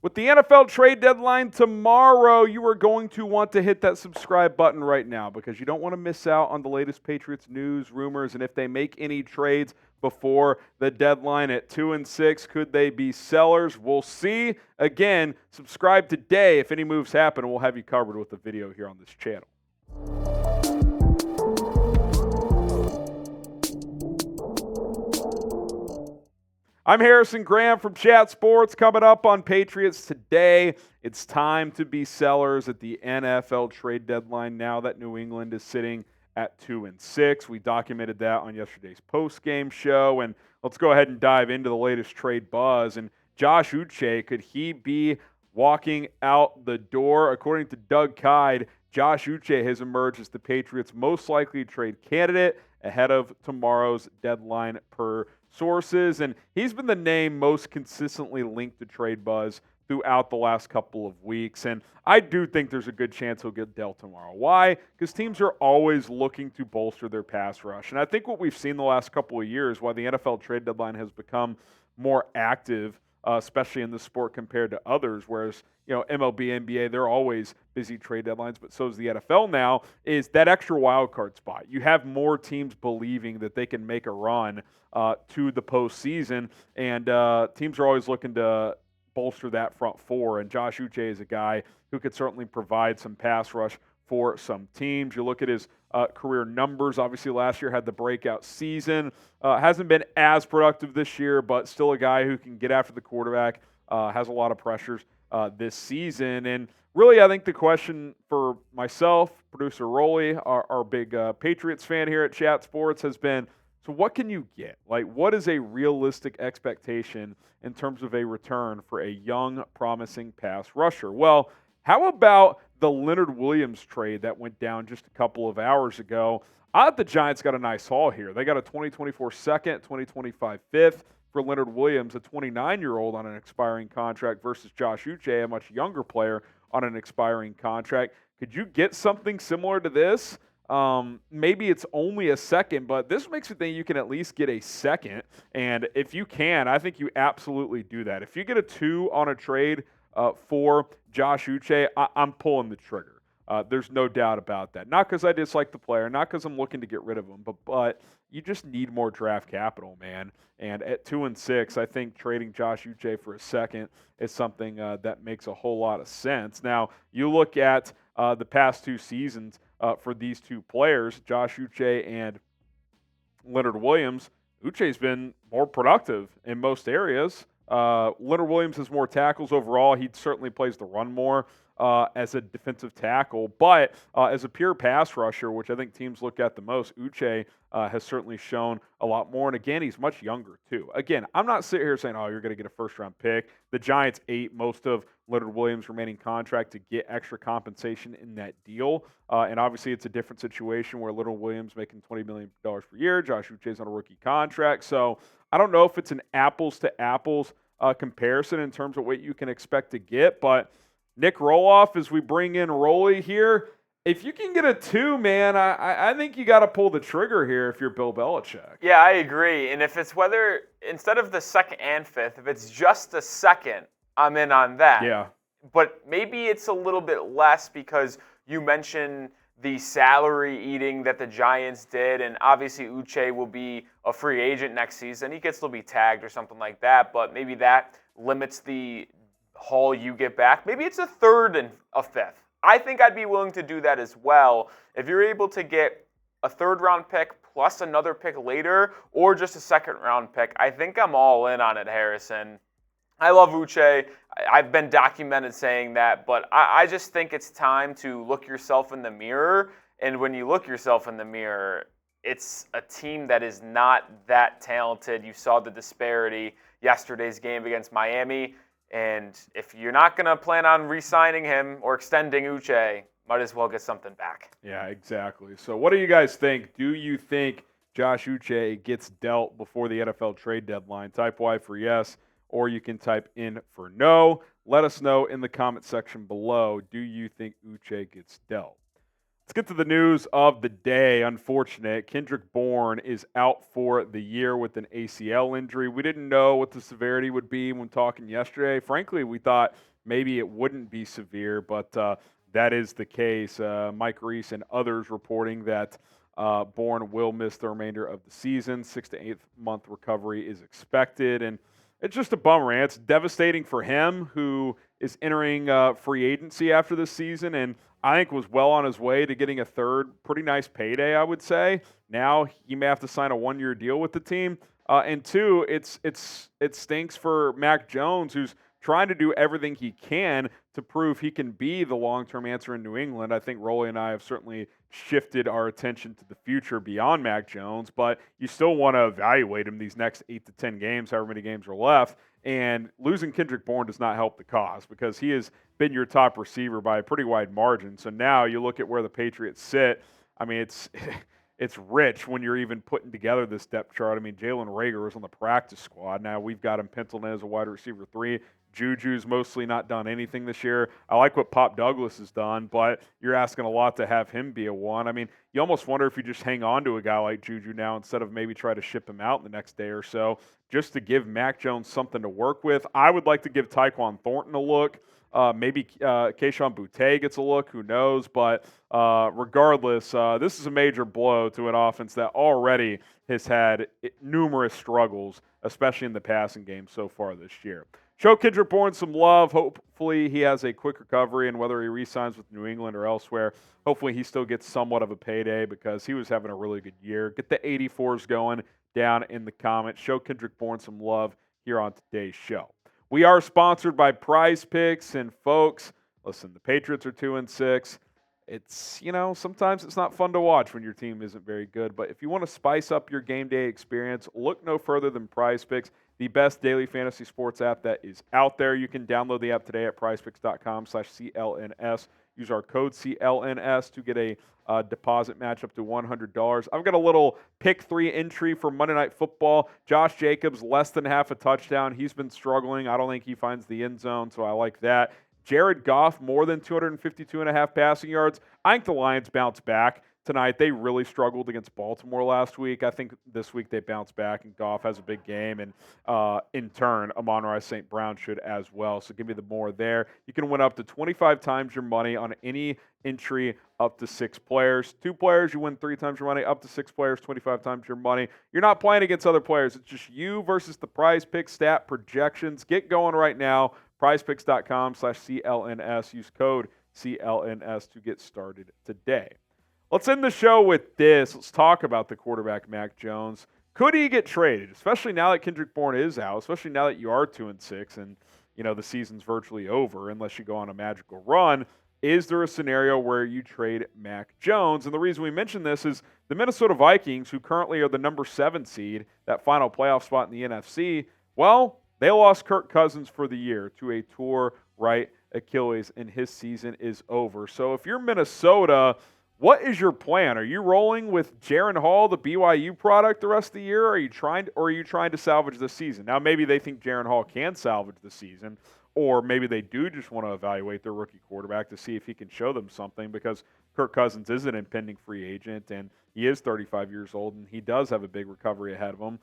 With the NFL trade deadline tomorrow, you are going to want to hit that subscribe button right now because you don't want to miss out on the latest Patriots news, rumors, and if they make any trades before the deadline at 2-6, could they be sellers? We'll see. Again, subscribe today. If any moves happen, we'll have you covered with a video here on this channel. I'm Harrison Graham from Chat Sports. Coming up on Patriots Today, it's time to be sellers at the NFL trade deadline now that New England is sitting at 2-6. We documented that on yesterday's post-game show, and let's go ahead and dive into the latest trade buzz. And Josh Uche, could he be walking out the door? According to Doug Kyed, Josh Uche has emerged as the Patriots' most likely trade candidate ahead of tomorrow's deadline per sources, and he's been the name most consistently linked to trade buzz throughout the last couple of weeks, and I do think there's a good chance he'll get dealt tomorrow. Why? Because teams are always looking to bolster their pass rush, and I think what we've seen the last couple of years, why the NFL trade deadline has become more active, especially in the sport compared to others, whereas MLB, NBA, they're always busy trade deadlines, but so is the NFL now, is that extra wild card spot. You have more teams believing that they can make a run to the postseason, and teams are always looking to bolster that front four, and Josh Uche is a guy who could certainly provide some pass rush for some teams. You look at his career numbers. Obviously, last year had the breakout season. Hasn't been as productive this year, but still a guy who can get after the quarterback, has a lot of pressures this season. And really, I think the question for myself, producer Rolly, our big Patriots fan here at Chat Sports, has been, so what can you get? Like, what is a realistic expectation in terms of a return for a young, promising pass rusher? Well, how about the Leonard Williams trade that went down just a couple of hours ago? I thought the Giants got a nice haul here. They got a 2024 second, 2025 fifth for Leonard Williams, a 29-year-old on an expiring contract, versus Josh Uche, a much younger player on an expiring contract. Could you get something similar to this? Maybe it's only a second, but this makes me think you can at least get a second. And if you can, I think you absolutely do that. If you get a 2 on a trade for Josh Uche, I'm pulling the trigger. There's no doubt about that. Not because I dislike the player, not because I'm looking to get rid of him, but you just need more draft capital, man. And at 2-6, I think trading Josh Uche for a second is something that makes a whole lot of sense. Now, you look at the past 2 seasons for these two players, Josh Uche and Leonard Williams. Uche's been more productive in most areas. Leonard Williams has more tackles overall. He certainly plays the run more as a defensive tackle. But as a pure pass rusher, which I think teams look at the most, Uche has certainly shown a lot more. And again, he's much younger too. Again, I'm not sitting here saying, oh, you're going to get a first-round pick. The Giants ate most of Leonard Williams' remaining contract to get extra compensation in that deal. And obviously it's a different situation where Leonard Williams making $20 million per year. Josh Uche's on a rookie contract. So I don't know if it's an apples-to-apples comparison in terms of what you can expect to get. But Nick Roloff, as we bring in Rolly here, if you can get a 2, man, I think you got to pull the trigger here if you're Bill Belichick. Yeah, I agree. And if it's whether, instead of the second and fifth, if it's just the second, I'm in on that. Yeah. But maybe it's a little bit less because you mentioned the salary eating that the Giants did, and obviously Uche will be a free agent next season. He could still be tagged or something like that, but maybe that limits the haul you get back. Maybe it's a third and a fifth. I think I'd be willing to do that as well. If you're able to get a third-round pick plus another pick later, or just a second-round pick, I think I'm all in on it, Harrison. I love Uche. I've been documented saying that, but I just think it's time to look yourself in the mirror. And when you look yourself in the mirror, it's a team that is not that talented. You saw the disparity yesterday's game against Miami. And if you're not going to plan on re-signing him or extending Uche, might as well get something back. Yeah, exactly. So what do you guys think? Do you think Josh Uche gets dealt before the NFL trade deadline? Type Y for yes, or you can type in for no. Let us know in the comment section below. Do you think Uche gets dealt? Let's get to the news of the day. Unfortunate. Kendrick Bourne is out for the year with an ACL injury. We didn't know what the severity would be when talking yesterday. Frankly, we thought maybe it wouldn't be severe, but that is the case. Mike Reese and others reporting that Bourne will miss the remainder of the season. 6 to 8 month recovery is expected, and it's just a bummer. And it's devastating for him, who is entering free agency after this season, and I think was well on his way to getting a third pretty nice payday, I would say. Now he may have to sign a 1-year deal with the team. And two, it stinks for Mac Jones, who's trying to do everything he can to prove he can be the long-term answer in New England. I think Rolly and I have certainly shifted our attention to the future beyond Mac Jones, but you still want to evaluate him these next 8 to 10 games, however many games are left. And losing Kendrick Bourne does not help the cause, because he has been your top receiver by a pretty wide margin. So now you look at where the Patriots sit. I mean, it's rich when you're even putting together this depth chart. I mean, Jalen Reagor was on the practice squad. Now we've got him penciled in as a wide receiver 3. Juju's mostly not done anything this year. I like what Pop Douglas has done, but you're asking a lot to have him be a 1. I mean, you almost wonder if you just hang on to a guy like Juju now instead of maybe try to ship him out in the next day or so, just to give Mac Jones something to work with. I would like to give Tyquan Thornton a look. Maybe Kayshon Boutte gets a look, who knows? But regardless, this is a major blow to an offense that already has had numerous struggles, especially in the passing game so far this year. Show Kendrick Bourne some love. Hopefully he has a quick recovery, and whether he re-signs with New England or elsewhere, hopefully he still gets somewhat of a payday, because he was having a really good year. Get the 84s going down in the comments. Show Kendrick Bourne some love here on today's show. We are sponsored by Prize Picks, and folks, listen, the Patriots are 2-6. It's, sometimes it's not fun to watch when your team isn't very good, but if you want to spice up your game day experience, look no further than Prize Picks, the best daily fantasy sports app that is out there. You can download the app today at prizepicks.com/CLNS. Use our code CLNS to get a deposit match up to $100. I've got a little pick 3 entry for Monday Night Football. Josh Jacobs, less than half a touchdown. He's been struggling. I don't think he finds the end zone, so I like that. Jared Goff, more than 252.5 passing yards. I think the Lions bounce back tonight. They really struggled against Baltimore last week. I think this week they bounce back, and Goff has a big game, and in turn, Amon-Ra St. Brown should as well. So give me the more there. You can win up to 25 times your money on any entry up to 6 players. 2 players, you win 3 times your money. Up to 6 players, 25 times your money. You're not playing against other players. It's just you versus the Prize Pick stat projections. Get going right now. prizepicks.com/CLNS. Use code CLNS to get started today. Let's end the show with this. Let's talk about the quarterback, Mac Jones. Could he get traded, especially now that Kendrick Bourne is out, especially now that you are 2-6 and, the season's virtually over unless you go on a magical run? Is there a scenario where you trade Mac Jones? And the reason we mention this is the Minnesota Vikings, who currently are the number 7 seed, that final playoff spot in the NFC, well, they lost Kirk Cousins for the year to a torn right Achilles, and his season is over. So if you're Minnesota, what is your plan? Are you rolling with Jaren Hall, the BYU product, the rest of the year? Or are you trying to salvage the season? Now, maybe they think Jaren Hall can salvage the season, or maybe they do just want to evaluate their rookie quarterback to see if he can show them something, because Kirk Cousins is an impending free agent, and he is 35 years old, and he does have a big recovery ahead of him.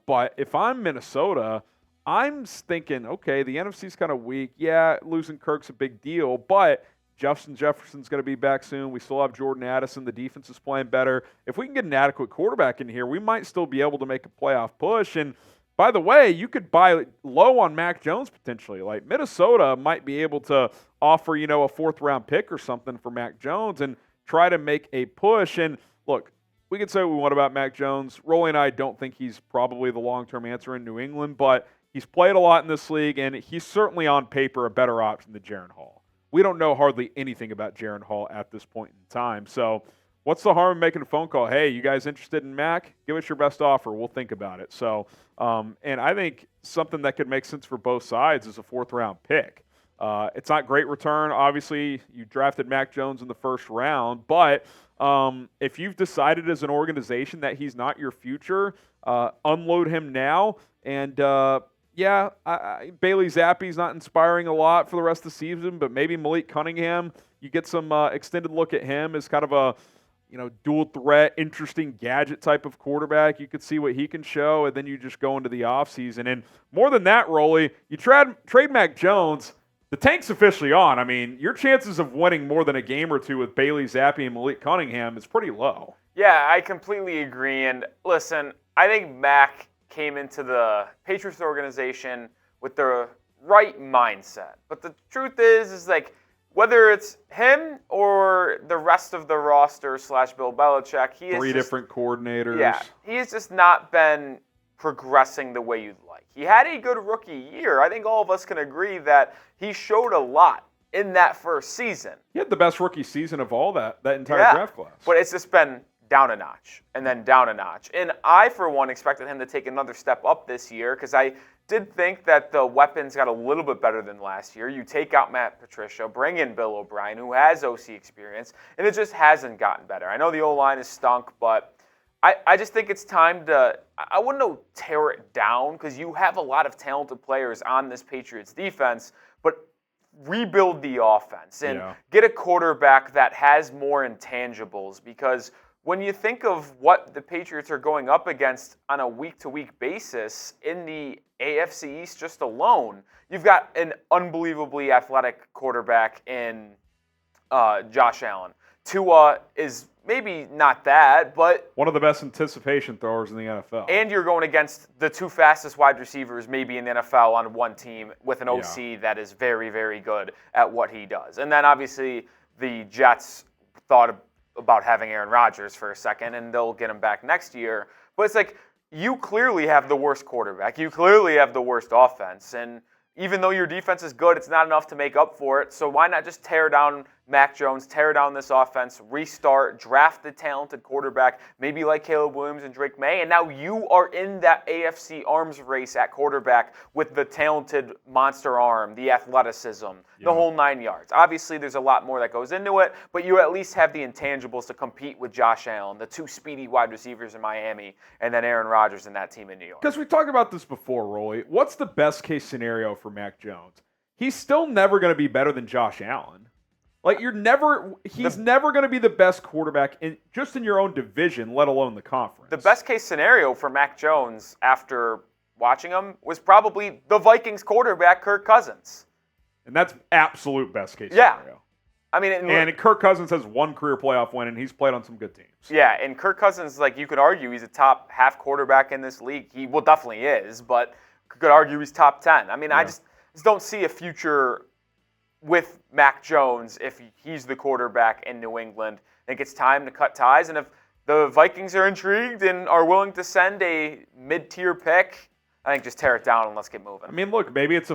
But if I'm Minnesota, I'm thinking, okay, the NFC's kind of weak. Yeah, losing Kirk's a big deal, but Justin Jefferson's going to be back soon. We still have Jordan Addison. The defense is playing better. If we can get an adequate quarterback in here, we might still be able to make a playoff push. And by the way, you could buy low on Mac Jones potentially. Like Minnesota might be able to offer, a 4th-round pick or something for Mac Jones and try to make a push. And look, we can say what we want about Mac Jones. Rolly and I don't think he's probably the long-term answer in New England, but he's played a lot in this league, and he's certainly on paper a better option than Jaren Hall. We don't know hardly anything about Jaren Hall at this point in time. So what's the harm in making a phone call? Hey, you guys interested in Mac? Give us your best offer. We'll think about it. So, and I think something that could make sense for both sides is a 4th-round pick. It's not great return. Obviously, you drafted Mac Jones in the 1st round, but if you've decided as an organization that he's not your future, unload him now. And Bailey Zappi's not inspiring a lot for the rest of the season, but maybe Malik Cunningham, you get some extended look at him as kind of a dual threat, interesting gadget type of quarterback. You could see what he can show, and then you just go into the offseason. And more than that, Rolly, you trade Mac Jones. The tank's officially on. I mean, your chances of winning more than a game or two with Bailey Zappi and Malik Cunningham is pretty low. Yeah, I completely agree. And listen, I think Mac came into the Patriots organization with the right mindset. But the truth is like, whether it's him or the rest of the roster / Bill Belichick, Three different coordinators. Yeah, he has just not been progressing the way you'd like. He had a good rookie year. I think all of us can agree that he showed a lot in that first season. He had the best rookie season of all that entire draft class. But it's just been down a notch and then down a notch. And I, for one, expected him to take another step up this year because I did think that the weapons got a little bit better than last year. You take out Matt Patricia, bring in Bill O'Brien, who has OC experience, and it just hasn't gotten better. I know the O-line is stunk, but I just think it's time to, I wouldn't know tear it down because you have a lot of talented players on this Patriots defense, but rebuild the offense and get a quarterback that has more intangibles because when you think of what the Patriots are going up against on a week-to-week basis in the AFC East just alone, you've got an unbelievably athletic quarterback in Josh Allen. Tua is maybe not that, but one of the best anticipation throwers in the NFL. And you're going against the two fastest wide receivers maybe in the NFL on one team with an OC that is very, very good at what he does. And then obviously the Jets thought about having Aaron Rodgers for a second, and they'll get him back next year. But it's like you clearly have the worst quarterback. You clearly have the worst offense. And even though your defense is good, it's not enough to make up for it. So why not just tear down Mac Jones, tear down this offense, restart, draft the talented quarterback, maybe like Caleb Williams and Drake May, and now you are in that AFC arms race at quarterback with the talented monster arm, the athleticism, the whole 9 yards. Obviously, there's a lot more that goes into it, but you at least have the intangibles to compete with Josh Allen, the two speedy wide receivers in Miami, and then Aaron Rodgers and that team in New York. Because we talked about this before, Rolly. What's the best case scenario for Mac Jones? He's still never going to be better than Josh Allen. Like he's never going to be the best quarterback in your own division, let alone the conference. The best case scenario for Mac Jones after watching him was probably the Vikings quarterback, Kirk Cousins. And that's absolute best case scenario. I mean, and Kirk Cousins has one career playoff win, and he's played on some good teams. Yeah, and Kirk Cousins, like you could argue, he's a top half quarterback in this league. He definitely is, but could argue he's top 10. I mean, I just don't see a future with Mac Jones if he's the quarterback in New England. I think it's time to cut ties, and if the Vikings are intrigued and are willing to send a mid-tier pick, I think just tear it down and let's get moving. I mean, look, maybe it's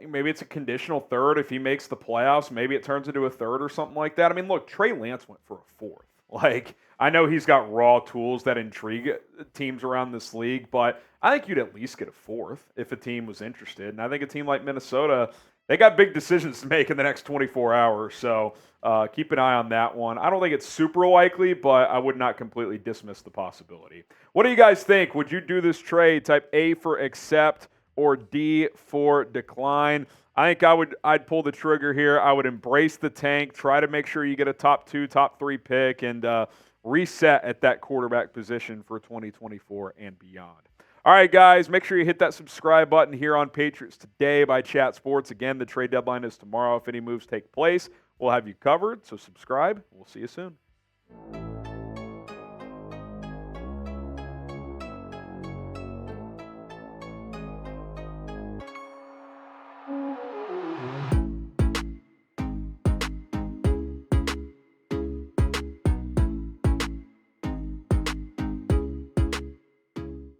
maybe it's a conditional third if he makes the playoffs. Maybe it turns into a third or something like that. I mean, look, Trey Lance went for a fourth. Like, I know he's got raw tools that intrigue teams around this league, but I think you'd at least get a fourth if a team was interested. And I think a team like Minnesota, they got big decisions to make in the next 24 hours, so keep an eye on that one. I don't think it's super likely, but I would not completely dismiss the possibility. What do you guys think? Would you do this trade? Type A for accept or D for decline. I think I'd pull the trigger here. I would embrace the tank, try to make sure you get a top 2, top 3 pick, and reset at that quarterback position for 2024 and beyond. All right, guys, make sure you hit that subscribe button here on Patriots Today by Chat Sports. Again, the trade deadline is tomorrow. If any moves take place, we'll have you covered, so subscribe. We'll see you soon.